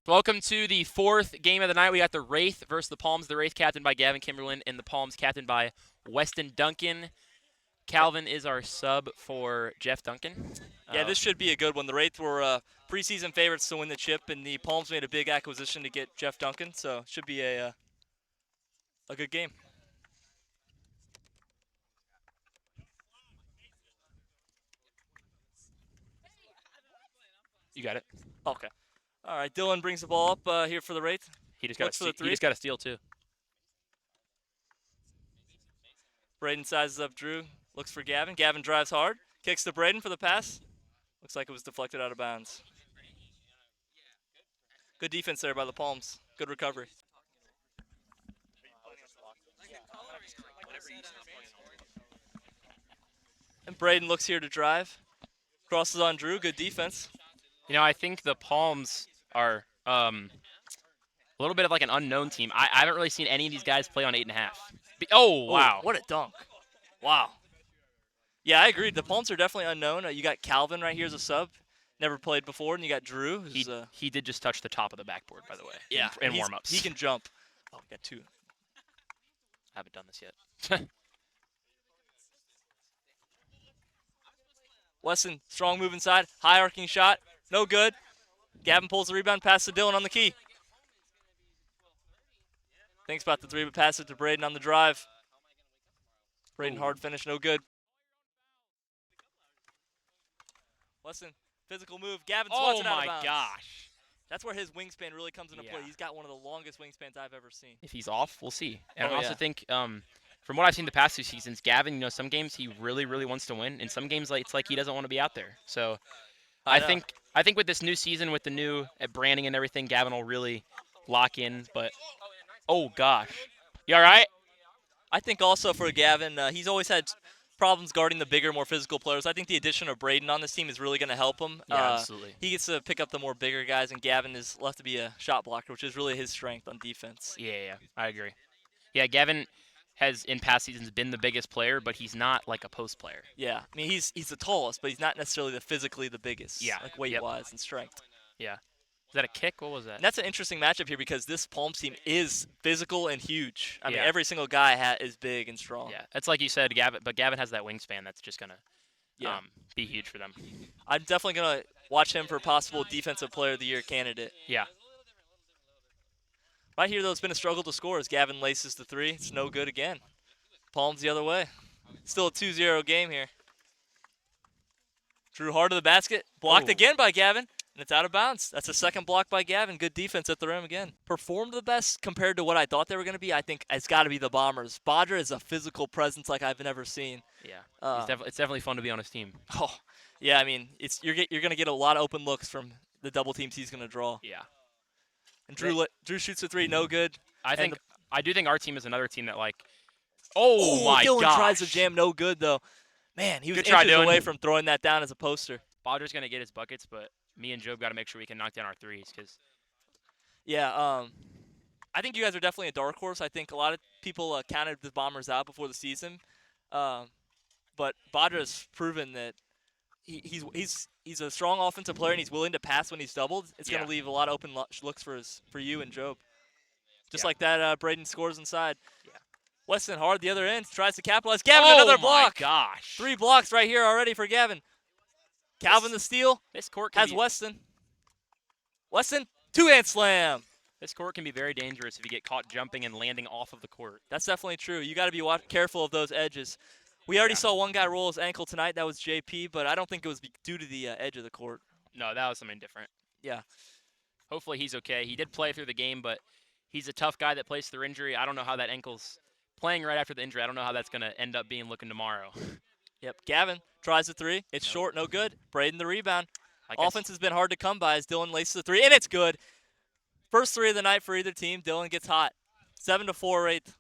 Welcome to the fourth game of the night. We got the Wraith versus the Palms. The Wraith captained by Gavin Kimberlin and the Palms captained by Weston Duncan. Calvin is our sub for Jeff Duncan. Yeah, this should be a good one. The Wraith were preseason favorites to win the chip, and the Palms made a big acquisition to get Jeff Duncan, so it should be a good game. You got it. Okay. All right, Dylan brings the ball up here for the Wraith. He just got a steal too. Braden sizes up Drew, looks for Gavin. Gavin drives hard, kicks to Braden for the pass. Looks like it was deflected out of bounds. Good defense there by the Palms. Good recovery. And Braden looks here to drive. Crosses on Drew. Good defense. You know, I think the Palms are a little bit of like an unknown team. I haven't really seen any of these guys play on 8.5. Oh, wow. Ooh, what a dunk. Wow. Yeah, I agree. The Palms are definitely unknown. You got Calvin right here as a sub. Never played before. And you got Drew. He did just touch the top of the backboard, by the way, yeah, in warm-ups. He can jump. Oh, we got two. I haven't done this yet. Weston, strong move inside. High arcing shot. No good. Gavin pulls the rebound. Pass to Dylan on the key. Thinks about the three, but pass it to Braden on the drive. Braden hard finish. No good. Weston, physical move. Gavin swats it out of bounds. Oh, my gosh. That's where his wingspan really comes into play. He's got one of the longest wingspans I've ever seen. If he's off, we'll see. And I also think, from what I've seen the past 2 seasons, Gavin, you know, some games he really, really wants to win, and some games it's like he doesn't want to be out there. So I think with this new season, with the new branding and everything, Gavin will really lock in. But oh gosh, you all right? I think also for Gavin, he's always had problems guarding the bigger, more physical players. I think the addition of Braden on this team is really going to help him. Yeah, absolutely. He gets to pick up the more bigger guys, and Gavin is left to be a shot blocker, which is really his strength on defense. Yeah, I agree. Yeah, Gavin has in past seasons been the biggest player, but he's not like a post player. Yeah, I mean he's the tallest, but he's not necessarily physically the biggest. Yeah, like weight-wise and strength. Yeah. Is that a kick? What was that? And that's an interesting matchup here because this Palms team is physical and huge. I mean, Yeah. every single guy is big and strong. Yeah, it's like you said, Gavin. But Gavin has that wingspan that's just gonna be huge for them. I'm definitely gonna watch him for possible Defensive Player of the Year candidate. Yeah. Right here, though, it's been a struggle to score as Gavin laces the three. It's no good again. Palms the other way. Still a 2-0 game here. Drew hard to the basket. Blocked again by Gavin, and it's out of bounds. That's a second block by Gavin. Good defense at the rim again. Performed the best compared to what I thought they were going to be. I think it's got to be the Bombers. Badra is a physical presence like I've never seen. Yeah. It's definitely fun to be on his team. Oh, yeah. I mean, you're going to get a lot of open looks from the double teams he's going to draw. Yeah. And Drew shoots a three, no good. I do think our team is another team that like. Oh my Dylan gosh. tries to jam, no good though. Man, he was Good try, inches Dylan. away from throwing that down as a poster. Badra's gonna get his buckets, but me and Job got to make sure we can knock down our threes, because. Yeah, I think you guys are definitely a dark horse. I think a lot of people counted the Bombers out before the season, but Badra's proven that he's a strong offensive player and he's willing to pass when he's doubled. It's going to leave a lot of open looks for you and Job. Just like that, Braden scores inside. Yeah. Weston hard the other end, tries to capitalize. Gavin, another block. Oh, my gosh. 3 blocks right here already for Gavin. Calvin the steal. This court has Weston. Weston, 2-hand slam. This court can be very dangerous if you get caught jumping and landing off of the court. That's definitely true. You got to be careful of those edges. We already saw one guy roll his ankle tonight. That was JP, but I don't think it was due to the edge of the court. No, that was something different. Yeah. Hopefully he's okay. He did play through the game, but he's a tough guy that plays through injury. I don't know how that ankle's playing right after the injury. I don't know how that's going to end up being looking tomorrow. Yep. Gavin tries the three. It's short, no good. Braden the rebound. Offense has been hard to come by as Dylan laces the three, and it's good. First three of the night for either team. Dylan gets hot. 7-4 Wraith.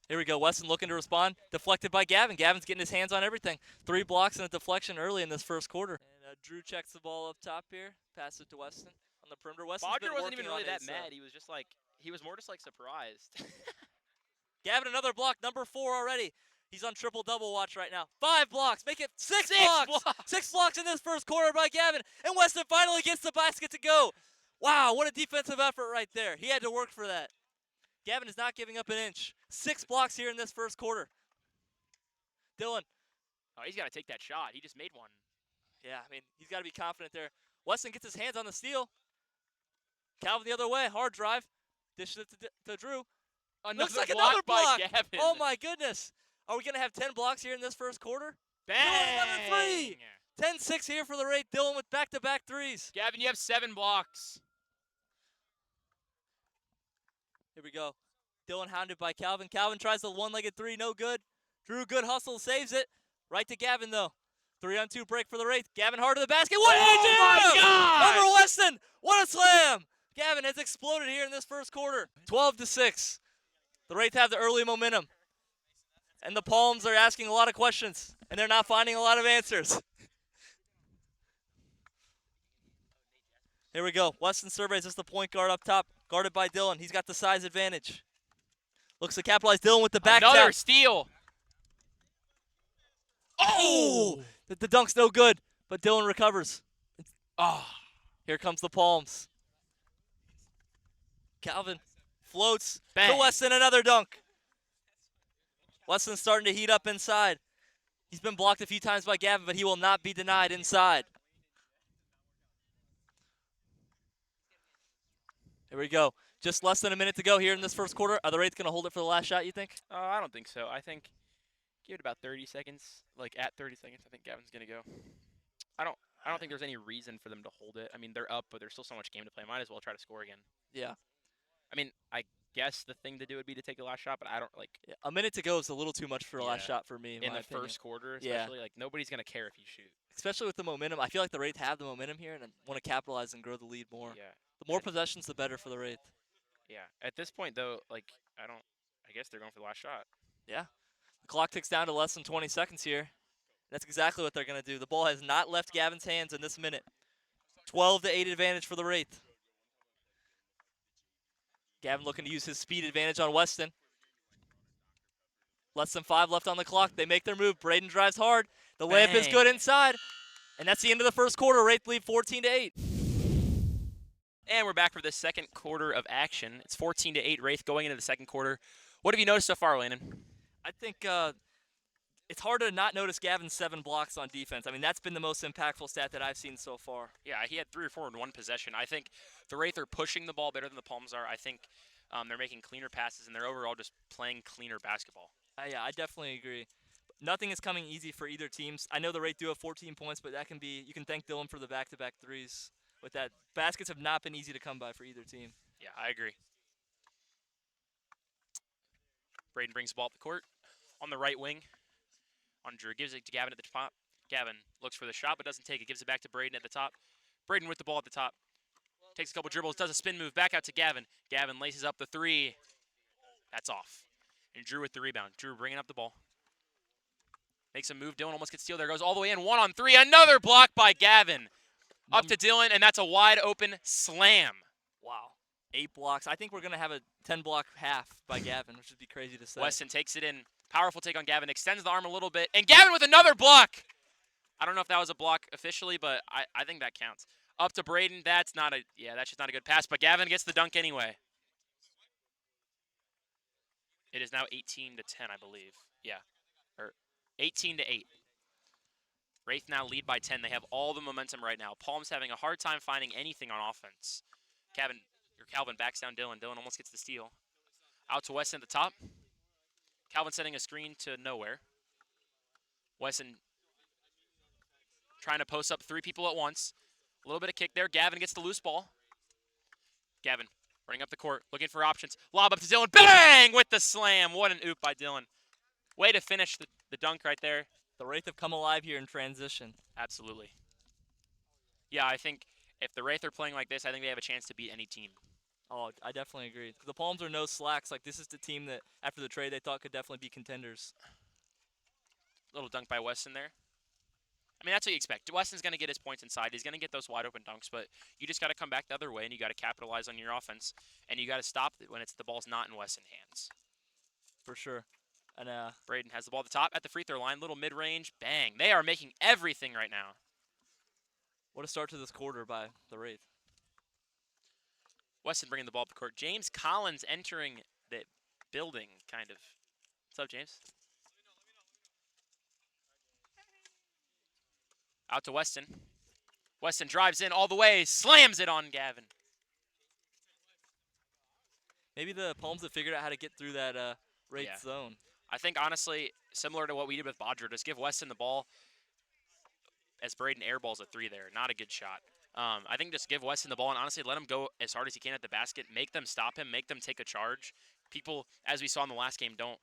Here we go. Weston looking to respond. Deflected by Gavin. Gavin's getting his hands on everything. 3 blocks and a deflection early in this first quarter. And Drew checks the ball up top here. Pass it to Weston on the perimeter. Badra wasn't even really that mad. He was just like, he was more just like surprised. Gavin, another block. Number 4 already. He's on triple-double watch right now. 5 blocks. Make it 6 blocks. 6 blocks in this first quarter by Gavin. And Weston finally gets the basket to go. Wow, what a defensive effort right there. He had to work for that. Gavin is not giving up an inch. 6 blocks here in this first quarter. Dylan. Oh, he's got to take that shot. He just made one. Yeah, I mean, he's got to be confident there. Weston gets his hands on the steal. Calvin the other way. Hard drive. Dishes it to Drew. Looks like another block. By Gavin. Oh, my goodness. Are we going to have 10 blocks here in this first quarter? Bang! 10-6 here for the Wraith. Dylan with back-to-back threes. Gavin, you have 7 blocks. Here we go. Dylan hounded by Calvin. Calvin tries the one-legged three. No good. Drew, good hustle. Saves it. Right to Gavin, though. 3-on-2 break for the Wraith. Gavin hard to the basket. What did he do? My God! Over Weston. What a slam. Gavin has exploded here in this first quarter. 12-6. The Wraith have the early momentum. And the Palms are asking a lot of questions. And they're not finding a lot of answers. Here we go. Weston surveys as the point guard up top. Guarded by Dylan. He's got the size advantage. Looks to capitalize. Dylan with the back Another tap. steal. Oh! The dunk's no good, but Dylan recovers. Oh, here comes the Palms. Calvin floats. Bang. To Weston, another dunk. Weston's starting to heat up inside. He's been blocked a few times by Gavin, but he will not be denied inside. Here we go. Just less than a minute to go here in this first quarter. Are the Wraith going to hold it for the last shot, you think? I don't think so. I think give it about 30 seconds. Like at 30 seconds, I think Gavin's going to go. I don't think there's any reason for them to hold it. I mean, they're up, but there's still so much game to play. Might as well try to score again. Yeah. I mean, I guess the thing to do would be to take the last shot, but I don't like. Yeah, a minute to go is a little too much for a last shot for me. In the opinion. first quarter, especially, like nobody's gonna care if you shoot. Especially with the momentum, I feel like the Wraith have the momentum here and want to capitalize and grow the lead more. Yeah. The more possessions, the better for the Wraith. Yeah. At this point, though, like I guess they're going for the last shot. Yeah. The clock ticks down to less than 20 seconds here. That's exactly what they're gonna do. The ball has not left Gavin's hands in this minute. 12-8 advantage for the Wraith. Gavin looking to use his speed advantage on Weston. Less than 5 left on the clock. They make their move. Braden drives hard. The layup is good inside. And that's the end of the first quarter. Wraith lead 14-8. And we're back for the second quarter of action. It's 14-8 Wraith going into the second quarter. What have you noticed so far, Landon? I think it's hard to not notice Gavin's 7 blocks on defense. I mean, that's been the most impactful stat that I've seen so far. Yeah, he had 3 or 4 in one possession. I think the Wraith are pushing the ball better than the Palms are. I think they're making cleaner passes, and they're overall just playing cleaner basketball. Yeah, I definitely agree. Nothing is coming easy for either teams. I know the Wraith do have 14 points, but that can be, you can thank Dylan for the back-to-back threes. With that, baskets have not been easy to come by for either team. Yeah, I agree. Braden brings the ball up the court on the right wing. On Drew, gives it to Gavin at the top. Gavin looks for the shot, but doesn't take it. Gives it back to Braden at the top. Braden with the ball at the top. Takes a couple dribbles, does a spin move, back out to Gavin. Gavin laces up the 3. That's off. And Drew with the rebound. Drew bringing up the ball. Makes a move. Dylan almost gets steal. There goes all the way in. 1-on-3. Another block by Gavin. Up to Dylan, and that's a wide open slam. Wow. 8 blocks. I think we're going to have a 10-block half by Gavin, which would be crazy to say. Weston takes it in. Powerful take on Gavin. Extends the arm a little bit. And Gavin with another block. I don't know if that was a block officially, but I think that counts. Up to Braden. That's just not a good pass. But Gavin gets the dunk anyway. It is now 18-10, I believe. Yeah. Or 18-8. Wraith now lead by 10. They have all the momentum right now. Palm's having a hard time finding anything on offense. Calvin backs down Dylan. Dylan almost gets the steal. Out to Weston at the top. Calvin setting a screen to nowhere. Weston trying to post up 3 people at once. A little bit of kick there. Gavin gets the loose ball. Gavin running up the court, looking for options. Lob up to Dylan. Bang! With the slam. What an oop by Dylan. Way to finish the dunk right there. The Wraith have come alive here in transition. Absolutely. Yeah, I think if the Wraith are playing like this, I think they have a chance to beat any team. Oh, I definitely agree. The Palms are no slacks. Like, this is the team that, after the trade, they thought could definitely be contenders. Little dunk by Weston there. I mean, that's what you expect. Weston's going to get his points inside. He's going to get those wide open dunks, but you just got to come back the other way, and you got to capitalize on your offense, and you got to stop it when the ball's not in Weston's hands. For sure. And Braden has the ball at the top at the free throw line. Little mid-range. Bang. They are making everything right now. what a start to this quarter by the Wraith. Weston bringing the ball up the court. James Collins entering the building, kind of. What's up, James? Out to Weston. Weston drives in all the way, slams it on Gavin. Maybe the Palms have figured out how to get through that Wraith zone. I think, honestly, similar to what we did with Bodger, just give Weston the ball as Braden airballs a three there. Not a good shot. I think just give Weston the ball and honestly let him go as hard as he can at the basket. Make them stop him. Make them take a charge. People, as we saw in the last game, don't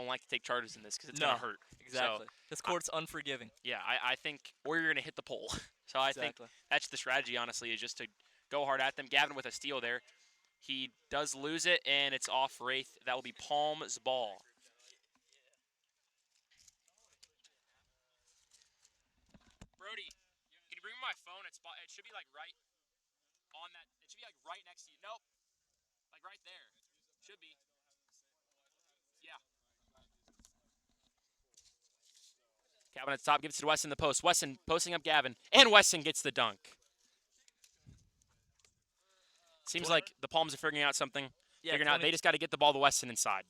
like to take charges in this because it's going to hurt. Exactly. So, this court's unforgiving. Yeah, I think, or you're going to hit the pole. So I think that's the strategy, honestly, is just to go hard at them. Gavin with a steal there. He does lose it, and it's off Wraith. That will be Palm's ball. Brody, can you bring me my phone? It should be like right on that. It should be like right next to you. Nope. Like right there. Should be. Yeah. Gavin at the top gives it to Weston in the post. Weston posting up Gavin, and Weston gets the dunk. Seems like the Palms are figuring out something. Yeah, figuring out they just got to get the ball to Weston inside.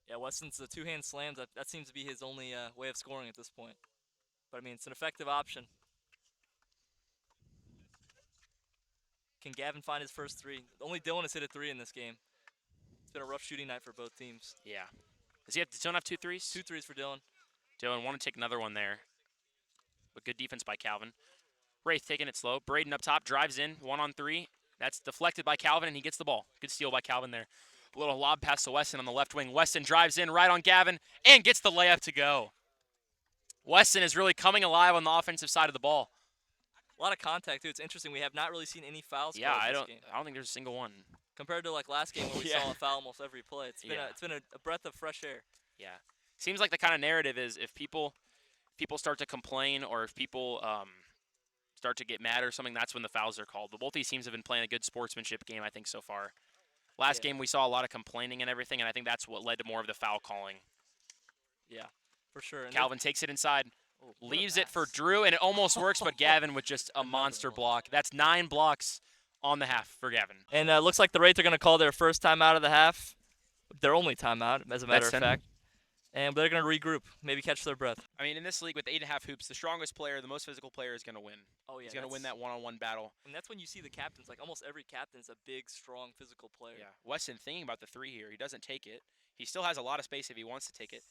Yeah, Weston's the two-hand slams. That seems to be his only way of scoring at this point. But, I mean, it's an effective option. Can Gavin find his first three? Only Dylan has hit a three in this game. It's been a rough shooting night for both teams. Yeah. Does Dylan have 2 threes? 2 threes for Dylan. Dylan want to take another one there. But good defense by Calvin. Wraith taking it slow. Braden up top, drives in, 1-on-3. That's deflected by Calvin, and he gets the ball. Good steal by Calvin there. A little lob pass to Weston on the left wing. Weston drives in right on Gavin and gets the layup to go. Weston is really coming alive on the offensive side of the ball. A lot of contact, too. It's interesting. We have not really seen any fouls. Yeah, I don't think there's a single one. Compared to like last game where we saw a foul almost every play. It's been a breath of fresh air. Yeah. Seems like the kind of narrative is if people start to complain or if people start to get mad or something, that's when the fouls are called. But both these teams have been playing a good sportsmanship game, I think, so far. Last game we saw a lot of complaining and everything, and I think that's what led to more of the foul calling. Yeah, for sure. And Calvin takes it inside, leaves it for Drew, and it almost works, but Gavin with just a monster block. That's 9 blocks on the half for Gavin. And looks like the Wraith are going to call their first timeout of the half. Their only timeout, as a matter of fact. And they're going to regroup, maybe catch their breath. I mean, in this league with 8.5 hoops, the strongest player, the most physical player is going to win. Oh, yeah. He's going to win that one-on-one battle. And that's when you see the captains. Like, almost every captain's a big, strong, physical player. Yeah. Weston thinking about the three here. He doesn't take it. He still has a lot of space if he wants to take it.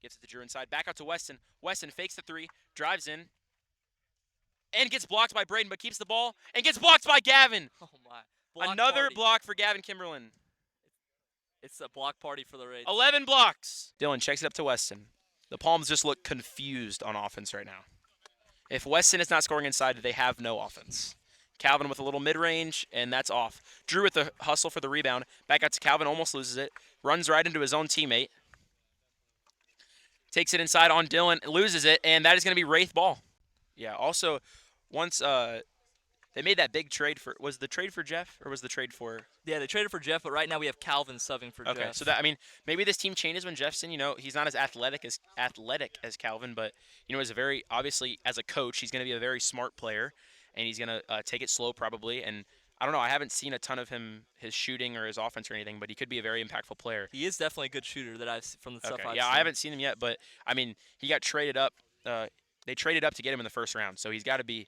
Gives it to Drew inside. Back out to Weston. Weston fakes the three, drives in, and gets blocked by Braden, but keeps the ball, and gets blocked by Gavin. Oh, my. Another block for Gavin Kimberlin. It's a block party for the Wraith. 11 blocks. Dylan checks it up to Weston. The Palms just look confused on offense right now. If Weston is not scoring inside, they have no offense. Calvin with a little mid-range, and that's off. Drew with the hustle for the rebound. Back out to Calvin, almost loses it. Runs right into his own teammate. Takes it inside on Dylan, loses it, and that is going to be Wraith ball. Yeah, also, once they made that big trade for, was the trade for Jeff, or was the trade for? Yeah, they traded for Jeff, but right now we have Calvin subbing for Jeff. Okay, so that, I mean, maybe this team changes when Jeff's in. You know, he's not as athletic as Calvin, but, you know, is a very, obviously, as a coach, he's going to be a very smart player, and he's going to take it slow probably, and I don't know, I haven't seen a ton of his shooting or his offense or anything, but he could be a very impactful player. He is definitely a good shooter that I've from the stuff I've yeah, seen. I haven't seen him yet, but, I mean, he got traded up. They traded up to get him in the first round, so he's got to be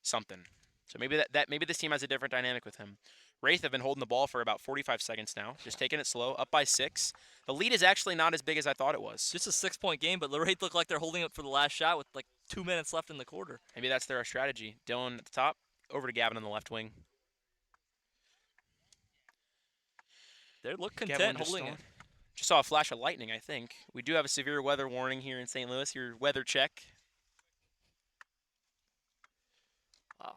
something. So maybe maybe this team has a different dynamic with him. Wraith have been holding the ball for about 45 seconds now, just taking it slow, up by 6. The lead is actually not as big as I thought it was. Just a 6-point game, but the Wraith look like they're holding it for the last shot with like 2 minutes left in the quarter. Maybe that's their strategy. Dylan at the top, over to Gavin on the left wing. They look content holding it. Just saw a flash of lightning, I think. We do have a severe weather warning here in St. Louis. Your weather check. Wow.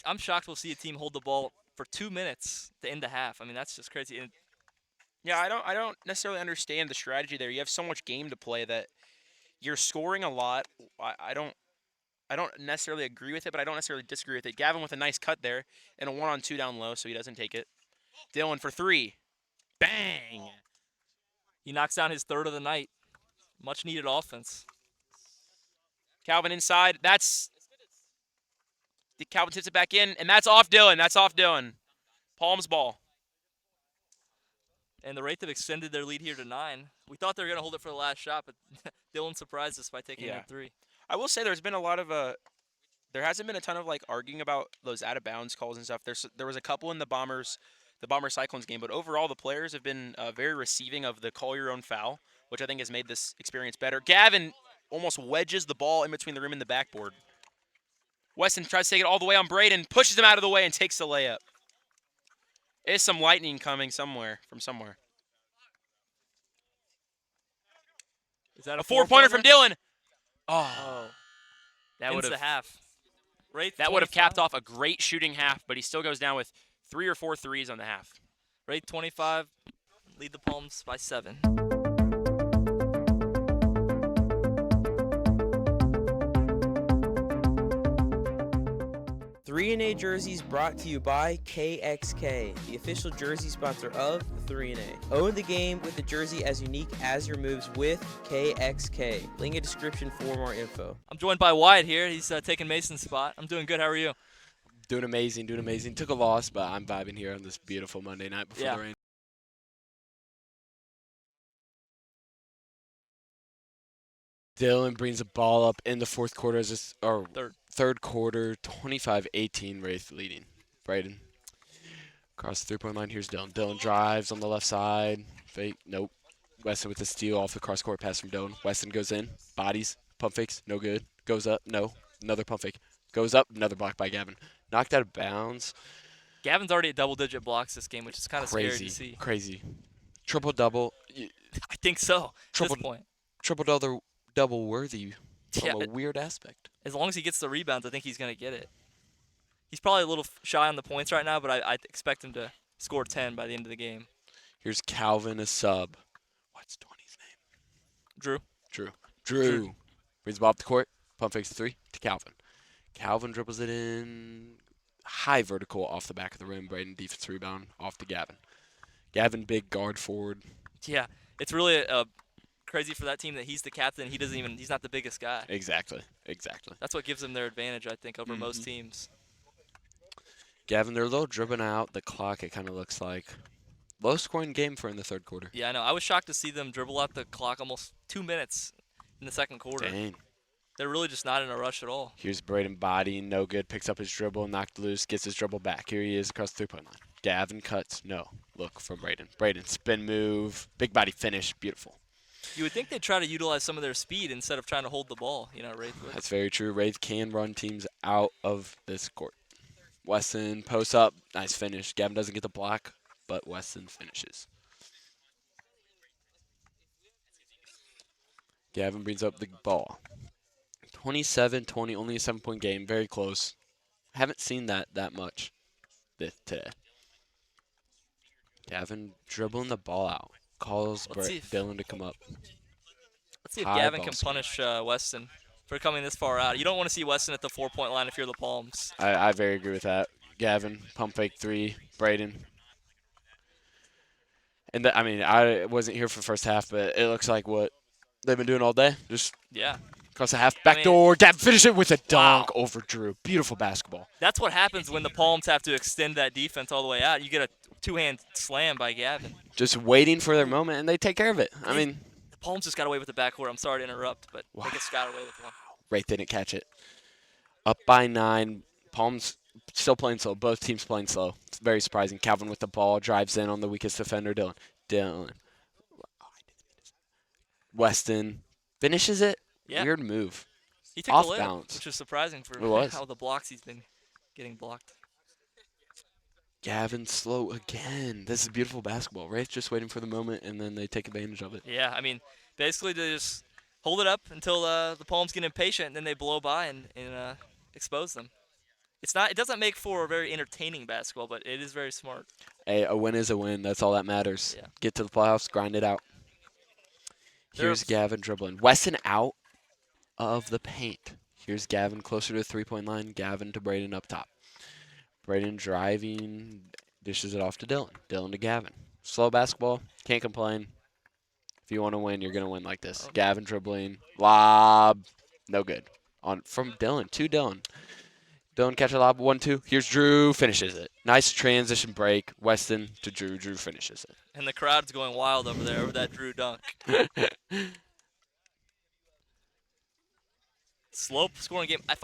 I'm shocked we'll see a team hold the ball for 2 minutes to end the half. I mean, that's just crazy. And yeah, I don't necessarily understand the strategy there. You have so much game to play that you're scoring a lot. I don't necessarily agree with it, but I don't necessarily disagree with it. Gavin with a nice cut there and a 1-on-2 down low, so he doesn't take it. Dylan for 3. Bang! He knocks down his third of the night. Much needed offense. Calvin inside. Calvin tips it back in, and that's off Dylan. That's off Dylan. Palms ball. And the Wraith have extended their lead here to 9. We thought they were going to hold it for the last shot, but Dylan surprised us by taking it 3. I will say there's been a lot of there hasn't been a ton of like arguing about those out of bounds calls and stuff. There was a couple in the Bomber Cyclones game, but overall the players have been very receiving of the call your own foul, which I think has made this experience better. Gavin almost wedges the ball in between the rim and the backboard. Weston tries to take it all the way on Braden, pushes him out of the way, and takes the layup. There's some lightning coming from somewhere. Is that a 4-pointer from Dylan? Oh. That would have half. Wraith that would have capped off a great shooting half, but he still goes down with 3 or 4 threes on the half. Wraith 25, lead the Palms by 7. 3&A jerseys brought to you by KXK, the official jersey sponsor of the 3&A. Own the game with a jersey as unique as your moves with KXK. Link in description for more info. I'm joined by Wyatt here. He's taking Mason's spot. I'm doing good. How are you? Doing amazing. Took a loss, but I'm vibing here on this beautiful Monday night before the rain. Dylan brings the ball up in the fourth quarter third quarter, 25-18, Wraith leading. Braden across the three-point line. Here's Dylan. Dylan drives on the left side. Fake. Nope. Weston with the steal off the cross-court pass from Dylan. Weston goes in. Bodies. Pump fakes. No good. Goes up. No. Another pump fake. Goes up. Another block by Gavin. Knocked out of bounds. Gavin's already at double-digit blocks this game, which is kind of scary to see. Crazy. Triple-double. I think so at this point. Triple-double worthy from a weird aspect. As long as he gets the rebounds, I think he's going to get it. He's probably a little shy on the points right now, but I expect him to score 10 by the end of the game. Here's Calvin, a sub. What's 20's name? Drew. Brings the ball up the court. Pump fakes the 3 to Calvin. Calvin dribbles it in. High vertical off the back of the rim. Braden defense rebound off to Gavin. Gavin, big guard forward. Yeah, it's really crazy for that team that he's the captain. He's not the biggest guy. Exactly. That's what gives them their advantage, I think, over most teams. Gavin, they're a little dribbling out the clock, it kind of looks like. Low-scoring game for in the third quarter. Yeah, I know. I was shocked to see them dribble out the clock almost 2 minutes in the second quarter. Dang. They're really just not in a rush at all. Here's Braden body, no good. Picks up his dribble, knocked loose, gets his dribble back. Here he is across the three-point line. Gavin cuts, no. Look from Braden. Braden, spin move, big body finish, beautiful. You would think they'd try to utilize some of their speed instead of trying to hold the ball, Wraith would. That's very true. Wraith can run teams out of this court. Weston posts up, nice finish. Gavin doesn't get the block, but Weston finishes. Gavin brings up the ball. 27-20, only a 7-point game, very close. Haven't seen that much today. Gavin dribbling the ball out. Calls Dylan to come up. Let's see if Gavin can punish Weston for coming this far out. You don't want to see Weston at the 4-point line if you're the Palms. I very agree with that. Gavin, pump fake 3, Braden. And I wasn't here for the first half, but it looks like what they've been doing all day. Just across the half, backdoor. Gavin finish it with a dunk over Drew. Beautiful basketball. That's what happens when the Palms have to extend that defense all the way out. You get a two-hand slam by Gavin. Just waiting for their moment, and they take care of it. The Palms just got away with the backcourt. I'm sorry to interrupt, but they just got away with one. Wraith didn't catch it. Up by 9. Palms still playing slow. Both teams playing slow. It's very surprising. Calvin with the ball. Drives in on the weakest defender, Dylan. Weston finishes it. Yeah. Weird move. He took off the bounds, which is surprising for how the blocks he's been getting blocked. Gavin slow again. This is beautiful basketball. Wraith just waiting for the moment, and then they take advantage of it. Yeah, basically they just hold it up until the Palms get impatient, and then they blow by and expose them. It doesn't make for a very entertaining basketball, but it is very smart. Hey, a win is a win. That's all that matters. Yeah. Get to the playoffs, grind it out. Here's Gavin dribbling. Weston out of the paint. Here's Gavin closer to the three-point line. Gavin to Braden up top. Braden driving, dishes it off to Dylan. Dylan to Gavin. Slow basketball, can't complain. If you want to win, you're going to win like this. Oh. Gavin dribbling. Lob. No good. From Dylan to Dylan. Dylan catch a lob. 1-2. Here's Drew. Finishes it. Nice transition break. Weston to Drew. Drew finishes And the crowd's going wild over there over that Drew dunk. it. Slow scoring game. If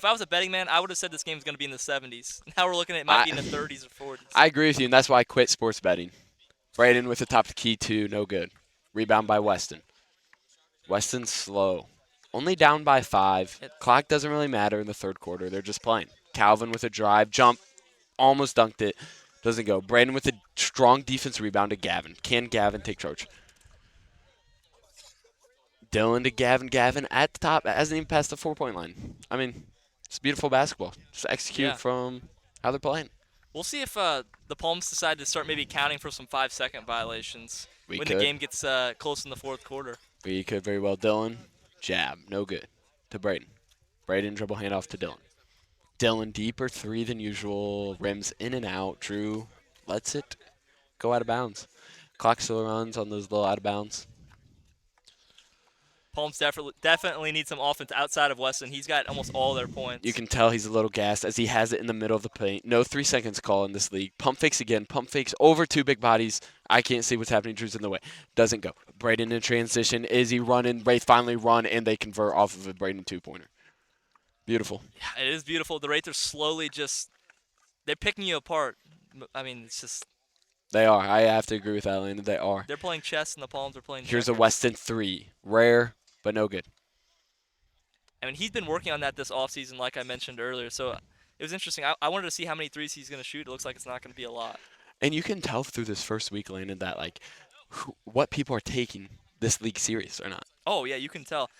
I was a betting man, I would have said this game's going to be in the 70s. Now we're looking at it might be in the 30s or 40s. I agree with you, and that's why I quit sports betting. Braden with the top of the key, 2. No good. Rebound by Weston. Weston's slow. Only down by 5. Clock doesn't really matter in the third quarter. They're just playing. Calvin with a drive. Jump. Almost dunked it. Doesn't go. Braden with a strong defense rebound to Gavin. Can Gavin take charge? Dylan to Gavin. Gavin at the top. Hasn't even passed the 4-point line. I mean, it's beautiful basketball. Just execute from how they're playing. We'll see if the Palms decide to start maybe counting for some 5-second violations when the game gets close in the fourth quarter. We could very well. Dylan, jab, no good. To Braden. Braden dribble handoff to Dylan. Dylan deeper 3 than usual. Rims in and out. Drew lets it go out of bounds. Clock still runs on those little out of bounds. Palms definitely need some offense outside of Weston. He's got almost all their points. You can tell he's a little gassed as he has it in the middle of the paint. No 3 seconds call in this league. Pump fakes again. Pump fakes over 2 big bodies. I can't see what's happening. Drew's in the way. Doesn't go. Braden in transition. Izzy running. Wraith finally run, and they convert off of a Braden 2-pointer. Beautiful. Yeah, it is beautiful. The Wraith are slowly they're picking you apart. I mean, it's just. They are. I have to agree with that, Landon. They are. They're playing chess, and the Palms are playing Here's checkers. a Weston 3. Rare, but no good. I mean, he's been working on that this offseason, like I mentioned earlier. So it was interesting. I wanted to see how many threes he's going to shoot. It looks like it's not going to be a lot. And you can tell through this first week, Landon, that what people are taking this league serious or not. Oh, yeah, you can tell.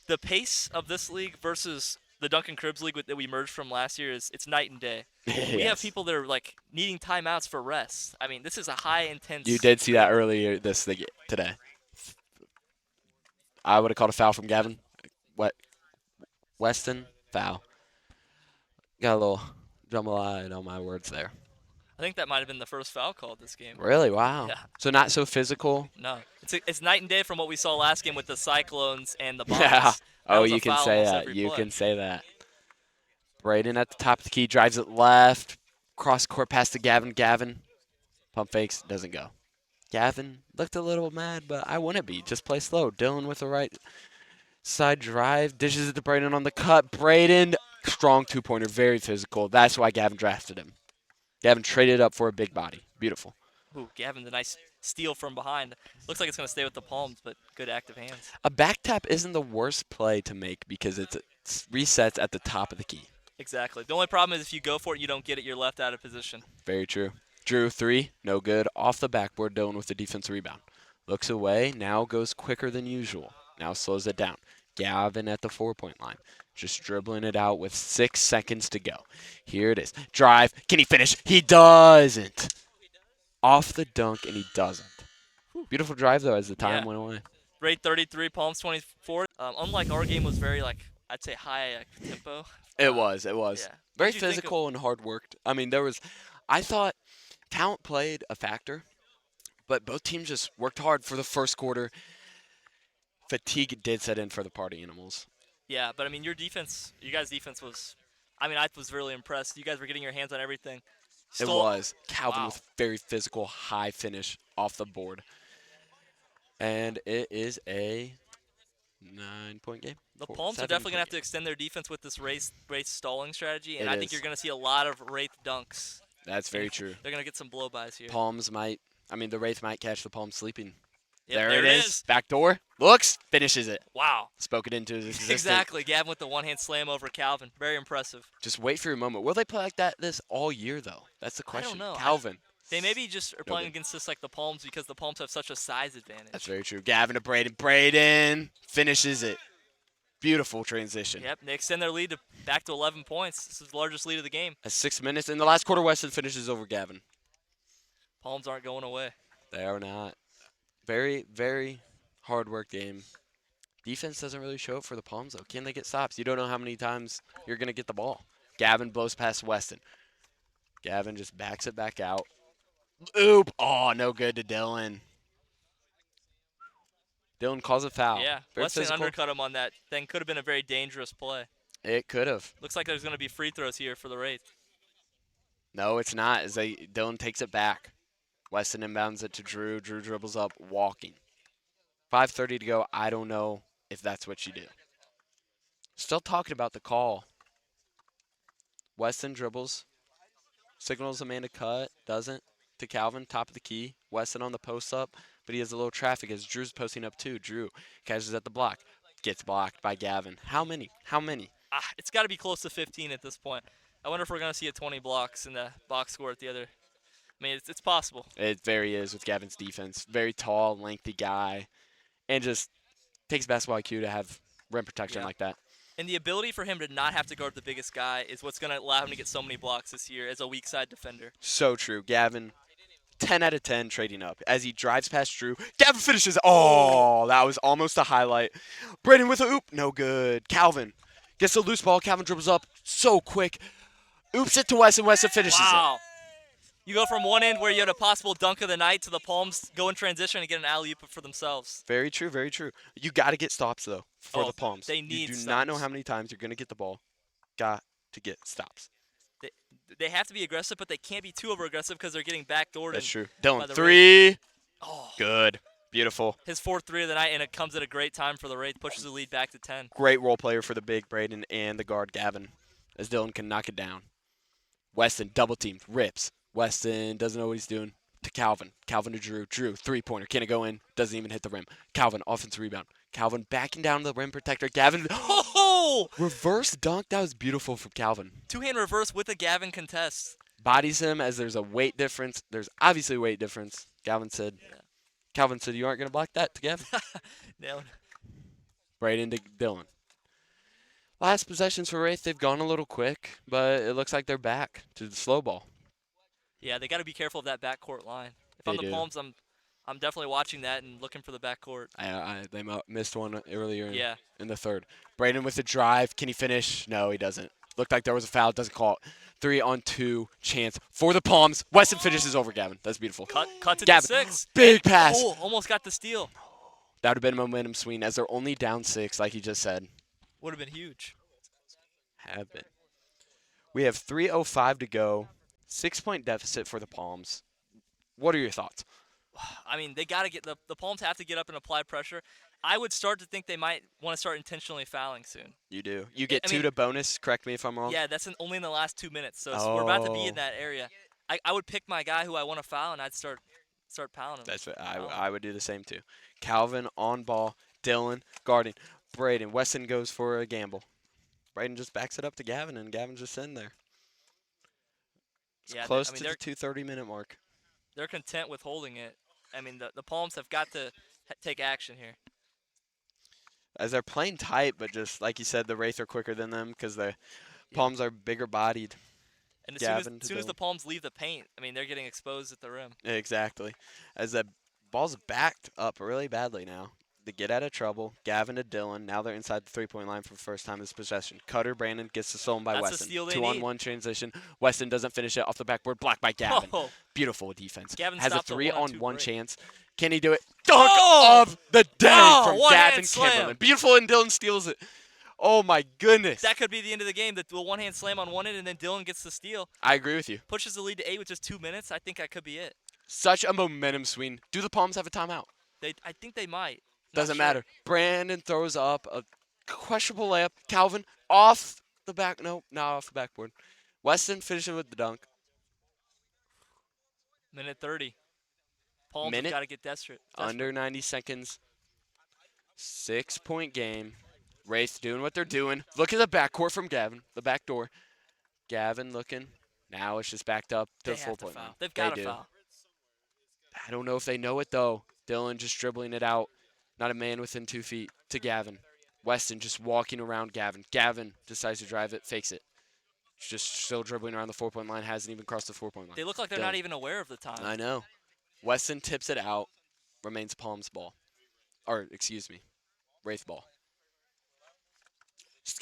The pace of this league versus the Duncan Cribbs league that we merged from last year it's night and day. Yes. We have people that are needing timeouts for rest. I mean, this is a high intense. You did see that earlier today. I would have called a foul from Gavin. Weston, foul. Got a little jambalaya on my words there. I think that might have been the first foul called this game. Really? Wow. Yeah. So not so physical? No. It's night and day from what we saw last game with the Cyclones and the Bombs. Yeah. Oh, you can say that. You can say that. Braden at the top of the key, drives it left. Cross court pass to Gavin. Gavin, pump fakes, doesn't go. Gavin looked a little mad, but I wouldn't be. Just play slow. Dylan with the right side drive. Dishes it to Braden on the cut. Braden, strong 2-pointer, very physical. That's why Gavin drafted him. Gavin traded up for a big body. Beautiful. Ooh, Gavin, the nice steal from behind. Looks like it's going to stay with the Palms, but good active hands. A back tap isn't the worst play to make because it resets at the top of the key. Exactly. The only problem is if you go for it, you don't get it, you're left out of position. Very true. Drew, 3, no good. Off the backboard, Dylan with the defensive rebound. Looks away, now goes quicker than usual. Now slows it down. Gavin at the 4-point line. Just dribbling it out with 6 seconds to go. Here it is. Drive. Can he finish? He doesn't. Off the dunk, and he doesn't. Beautiful drive, though, as the time went away. Rate 33, Palms 24. Unlike our game was very, I'd say high tempo. It was. Yeah. Very physical and hard worked. I mean, I thought talent played a factor, but both teams just worked hard for the first quarter. Fatigue did set in for the party animals. Yeah, but I mean, your guys' defense was, I was really impressed. You guys were getting your hands on everything. It was. Calvin with very physical, high finish off the board. And it is a 9-point game. The Palms are definitely going to have to extend their defense with this race stalling strategy, and I think you're going to see a lot of Wraith dunks. That's very true. They're going to get some blow-bys here. The Wraith might catch the Palms sleeping. Yep, there it is. Back door. Looks. Finishes it. Wow. Spoke it into his existence. Exactly. Gavin with the one-hand slam over Calvin. Very impressive. Just wait for your moment. Will they play like this all year, though? That's the question. I don't know. Calvin. They maybe just are playing against this like the Palms because the Palms have such a size advantage. That's very true. Gavin to Braden. Braden finishes it. Beautiful transition. Yep, they extend their lead back to 11 points. This is the largest lead of the game. At 6 minutes in the last quarter, Weston finishes over Gavin. Palms aren't going away. They are not. Very, very hard work game. Defense doesn't really show up for the Palms, though. Can they get stops? You don't know how many times you're going to get the ball. Gavin blows past Weston. Gavin just backs it back out. Oop! Oh, no good to Dylan. Dylan calls a foul. Yeah, Very Weston physical. undercut him on that thing. Could have been a very dangerous play. It could have. Looks like there's going to be free throws here for the Wraith. No, it's not. Dylan takes it back. Weston inbounds it to Drew. Drew dribbles up, walking. 5:30 to go. I don't know if that's what you do. Still talking about the call. Weston dribbles. Signals a man to cut. Doesn't. To Calvin, top of the key. Weston on the post up, but he has a little traffic as Drew's posting up too. Drew catches at the block. Gets blocked by Gavin. How many? How many? It's got to be close to 15 at this point. I wonder if we're going to see a 20 blocks in the box score at the other. I mean, it's possible. It very is with Gavin's defense. Very tall, lengthy guy, and just takes basketball IQ to have rim protection like that. And the ability for him to not have to guard the biggest guy is what's going to allow him to get so many blocks this year as a weak side defender. So true. Gavin, 10 out of 10 trading up. As he drives past Drew, Gavin finishes. Oh, that was almost a highlight. Braden with a oop. No good. Calvin gets the loose ball. Calvin dribbles up so quick. Oops it to Weston. Weston finishes it. You go from one end where you had a possible dunk of the night to the Palms go in transition and get an alley-oop for themselves. Very true, very true. You got to get stops, though, for the Palms. They need You do stops. not know how many times you're going to get the ball. Got to get stops. They have to be aggressive, but they can't be too over-aggressive because they're getting backdoored. That's true. by Dylan, the 3. Oh. Good. Beautiful. His 4th 3 of the night, and it comes at a great time for the Wraith. Pushes the lead back to 10. Great role player for the big Braden and the guard Gavin, as Dylan can knock it down. Weston double teamed, rips. Weston doesn't know what he's doing. To Calvin. Calvin to Drew. Drew, three-pointer. Can it go in? Doesn't even hit the rim. Calvin, offensive rebound. Calvin backing down the rim protector. Gavin. Oh! Reverse dunk. That was beautiful from Calvin. Two-hand reverse with a Gavin contest. Bodies him as there's a weight difference. There's obviously a weight difference. Calvin said, you aren't going to block that to Gavin. No. Right into Dylan. Last possessions for Wraith, they've gone a little quick, but it looks like they're back to the slow ball. Yeah, they got to be careful of that backcourt line. If They I'm the do. Palms, I'm definitely watching that and looking for the backcourt. They missed one earlier Yeah. in the third. Braden with the drive. Can he finish? No, he doesn't. Looked like there was a foul. Doesn't call it. 3-on-2 chance for the Palms. Weston finishes over Gavin. That's beautiful. Cuts it Gavin, to 6. big pass. Oh, almost got the steal. That would have been a momentum swing as they're only down 6, like he just said. Would have been huge. Have been. We have 3:05 to go. 6-point deficit for the Palms. What are your thoughts? I mean, they got to get the Palms have to get up and apply pressure. I would start to think they might want to start intentionally fouling soon. You do. You get I 2 mean- to bonus. Correct me if I'm wrong. Yeah, that's only in the last 2 minutes, so we're about to be in Oh. that area. I would pick my guy who I want to foul, and I'd start pounding him. That's what I would do the same too. Calvin on ball. Dylan guarding. Braden. Weston goes for a gamble. Braden just backs it up to Gavin, and Gavin's just sitting there. It's Yeah, close I mean, to the 2:30-minute mark. They're content with holding it. I mean, the Palms have got to take action here. As they're playing tight, but just like you said, the Wraith are quicker than them because the Palms are bigger bodied. And as Gavin to soon as the Dylan. Palms leave the paint, I mean, they're getting exposed at the rim. Exactly. As the ball's backed up really badly now. They get out of trouble. Gavin to Dylan. Now they're inside the three-point line for the first time this possession. Cutter Brandon gets the stolen by That's the Weston. steal they 2-on-1 transition. Weston doesn't finish it off the backboard. Blocked by Gavin. Oh, Beautiful defense. Gavin Has a stopped a 1-on-2 3-on-1 break. chance. Can he do it? Dunk Oh! of the day Oh, from one-hand Gavin slam. Kimberlin. Beautiful, and Dylan steals it. Oh, my goodness. that could be the end of the game. The one-hand slam on one end, and then Dylan gets the steal. I agree with you. Pushes the lead to 8 with just 2 minutes. I think that could be it. Such a momentum swing. Do the Palms have a timeout? I think they might. Not Doesn't sure. matter. Brandon throws up a questionable layup. Calvin off the back. No, not off the backboard. Weston finishing with the dunk. Minute 30. Palms Minute? got to get desperate. Under 90 seconds. 6-point game. Wraith doing what they're doing. Look at the backcourt from Gavin. The back door. Gavin looking. Now it's just backed up to They the have to 4-point foul. line. They've got They to do. foul. I don't know if they know it, though. Dylan just dribbling it out. Not a man within 2 feet to Gavin. Weston just walking around Gavin. Gavin decides to drive it, fakes it. Just still dribbling around the 4-point line. Hasn't even crossed the 4-point line. They look like they're Dylan. not even aware of the time. I know. Weston tips it out. Remains Palms ball. Or, excuse me, Wraith ball.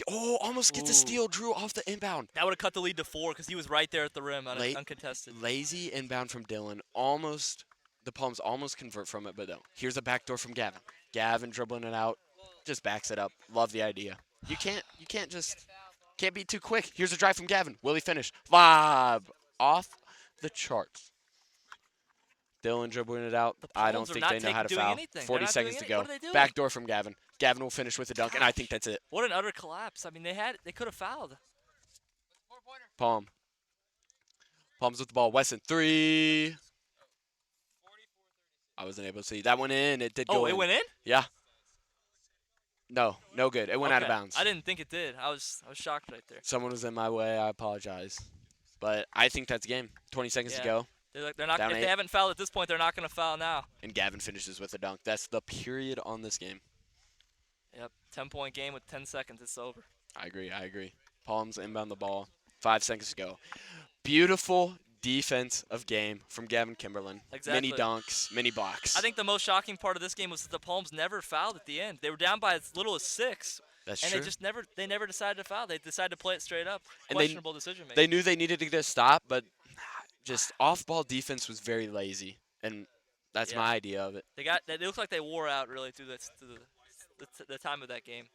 Oh, almost gets a Ooh. steal. Drew off the inbound. That would have cut the lead to 4 because he was right there at the rim, Late- uncontested. Lazy inbound from Dylan. Almost, the Palms almost convert from it, but no. Here's a backdoor from Gavin. Gavin dribbling it out, just backs it up. Love the idea. You can't be too quick. Here's a drive from Gavin. Will he finish? Lob off the charts. Dylan dribbling it out. The I don't Palms are think not they know how to doing foul. anything. They're 40 not seconds doing to any- go. What are they doing? Back door from Gavin. Gavin will finish with a dunk, and I think that's it. What an utter collapse. I mean, they could have fouled. Palm. Palms with the ball. Wesson, 3. I wasn't able to see. That went in. It did go in. It went in? Yeah. No good. It went out of Okay. bounds. I didn't think it did. I was shocked right there. Someone was in my way. I apologize. But I think that's game. 20 seconds to Yeah. go. They're not. Down If 8. they haven't fouled at this point, they're not going to foul now. And Gavin finishes with a dunk. That's the period on this game. Yep. 10-point game with 10 seconds. It's over. I agree. Palms inbound the ball. 5 seconds to go. Beautiful defense of game from Gavin Kimberlin. Exactly. Mini dunks, mini blocks. I think the most shocking part of this game was that the Palms never fouled at the end. They were down by as little as 6. That's and true. they never decided to foul. They decided to play it straight up. And Questionable decision making. They knew they needed to get a stop, but just off-ball defense was very lazy, and that's Yeah. my idea of it. It looked like they wore out really through the time of that game.